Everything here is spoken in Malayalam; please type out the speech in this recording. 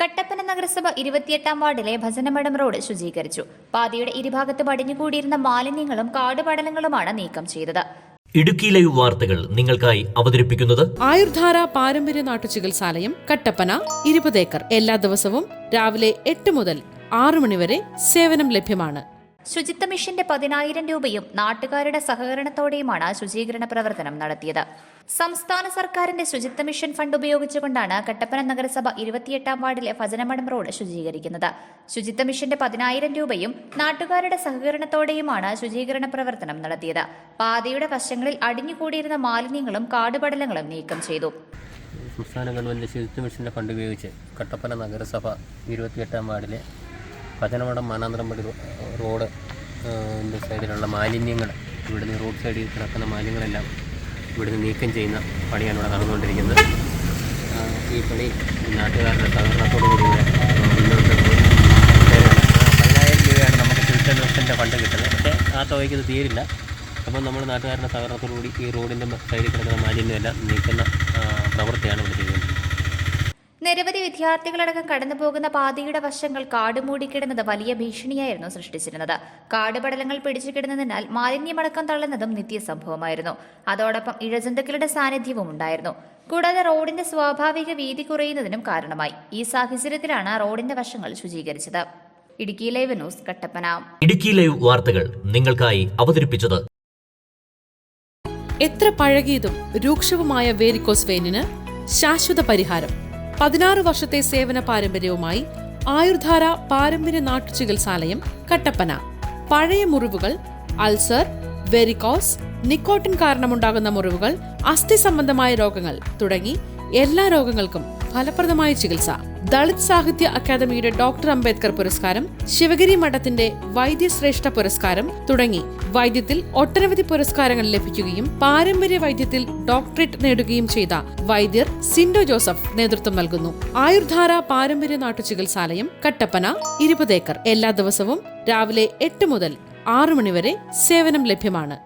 കട്ടപ്പന നഗരസഭ 28-ാം വാർഡിലെ ഭജനമഠം റോഡ് ശുചീകരിച്ചു. പാതയുടെ ഇരുഭാഗത്തും അടിഞ്ഞുകൂടിയിരുന്ന മാലിന്യങ്ങളും കാടുപടലങ്ങളുമാണ് നീക്കം ചെയ്തത്. ഇടുക്കി ലൈവ് വാർത്തകൾ നിങ്ങൾക്കായി അവതരിപ്പിക്കുന്നത് ആയുർധാര പാരമ്പര്യ നാട്ടുചികിത്സാലയം കട്ടപ്പന 20 ഏക്കർ. എല്ലാ ദിവസവും രാവിലെ 8 മുതൽ 6 മണി വരെ സേവനം ലഭ്യമാണ്. ശുചിത്വ മിഷന്റെ 10,000 രൂപയും നാട്ടുകാരുടെ സഹകരണത്തോടെയുമാണ് ശുചീകരണ പ്രവർത്തനം നടത്തിയത്. സംസ്ഥാന സർക്കാരിന്റെ ശുചിത്വ മിഷൻ ഫണ്ട് ഉപയോഗിച്ചുകൊണ്ടാണ് കട്ടപ്പന നഗരസഭ 28-ാം വാർഡിലെ ഭജനമഠം റോഡ് ശുചീകരിക്കുന്നത്. ശുചിത്വ മിഷന്റെ 10,000 രൂപയും നാട്ടുകാരുടെ സഹകരണത്തോടെയുമാണ് ശുചീകരണ പ്രവർത്തനം നടത്തിയത്. പാതയുടെ വശങ്ങളിൽ അടിഞ്ഞുകൂടിയിരുന്ന മാലിന്യങ്ങളും കാടുപടലങ്ങളും നീക്കം ചെയ്തു. സംസ്ഥാന ഗവൺമെന്റ് ശുചിത്വ മിഷന്റെ ഫണ്ട് ഉപയോഗിച്ച് കട്ടപ്പന നഗരസഭ 28-ാം വാർഡിലെ ഭജനമഠം മാനാന്തരമ്പടി റോഡ് സൈഡിലുള്ള മാലിന്യങ്ങൾ, ഇവിടുന്ന് റോഡ് സൈഡിൽ കിടക്കുന്ന മാലിന്യങ്ങളെല്ലാം ഇവിടുന്ന് നീക്കം ചെയ്യുന്ന പണിയാണ് ഇവിടെ നടന്നുകൊണ്ടിരിക്കുന്നത്. ഈ പണി നാട്ടുകാരുടെ സഹകരണത്തോടു കൂടി മുന്നോട്ട് 10,000 രൂപയാണ് നമുക്ക് ശുചിത്വ മിഷൻ്റെ ഫണ്ട് കിട്ടുന്നത്. പക്ഷേ ആ തുകയ്ക്ക് ഇത് തീരില്ല. അപ്പം നമ്മൾ നാട്ടുകാരുടെ സഹകരണത്തോടു കൂടി ഈ റോഡിൻ്റെ സൈഡിൽ കിടക്കുന്ന മാലിന്യമെല്ലാം നീക്കുന്ന പ്രവൃത്തിയാണ് ഇവിടെ ചെയ്യുന്നത്. നിരവധി വിദ്യാർത്ഥികളടക്കം കടന്നുപോകുന്ന പാതയുടെ വശങ്ങൾ കാടുമൂടിക്കിടന്നത് വലിയ ഭീഷണിയായിരുന്നു സൃഷ്ടിച്ചിരുന്നത്. കാടുപടലങ്ങൾ പിടിച്ചുകിടന്നതിനാൽ മാലിന്യമടക്കം തള്ളുന്നതും നിത്യസംഭവമായിരുന്നു. അതോടൊപ്പം ഇഴജന്തുക്കളുടെ സാന്നിധ്യവും ഉണ്ടായിരുന്നു. കൂടാതെ റോഡിന്റെ സ്വാഭാവിക വീതി കുറയുന്നതിനും കാരണമായി. ഈ സാഹചര്യത്തിലാണ് റോഡിന്റെ വശങ്ങൾ ശുചീകരിച്ചത്. Idukki live news Kattappana. Idukki live വാർത്തകൾ നിങ്ങൾക്കായി അവതരിപ്പിച്ചത് എത്ര പഴകിയതും രൂക്ഷവുമായ വേരിക്കോസ് വെയിനിന് ശാശ്വത പരിഹാരം. 16 വർഷത്തെ സേവന പാരമ്പര്യവുമായി ആയുർധാര പാരമ്പര്യ നാട്ടുചികിത്സാലയം കട്ടപ്പന. പഴയ മുറിവുകൾ, അൾസർ, വെരിക്കോസ്, നിക്കോട്ടിൻ കാരണമുണ്ടാകുന്ന മുറിവുകൾ, അസ്ഥി സംബന്ധമായ രോഗങ്ങൾ തുടങ്ങി എല്ലാ രോഗങ്ങൾക്കും ഫലപ്രദമായ ചികിത്സ. ദളിത് സാഹിത്യ അക്കാദമിയുടെ ഡോക്ടർ അംബേദ്കർ പുരസ്കാരം, ശിവഗിരി മഠത്തിന്റെ വൈദ്യശ്രേഷ്ഠ പുരസ്കാരം തുടങ്ങി വൈദ്യത്തിൽ ഒട്ടനവധി പുരസ്കാരങ്ങൾ ലഭിക്കുകയും പാരമ്പര്യ വൈദ്യത്തിൽ ഡോക്ടറേറ്റ് നേടുകയും ചെയ്ത വൈദ്യർ സിൻഡോ ജോസഫ് നേതൃത്വം നൽകുന്നു. ആയുർധാര പാരമ്പര്യ നാട്ടുചികിത്സാലയം കട്ടപ്പന 20 ഏക്കർ. എല്ലാ ദിവസവും രാവിലെ 8 മുതൽ 6 മണി വരെ സേവനം ലഭ്യമാണ്.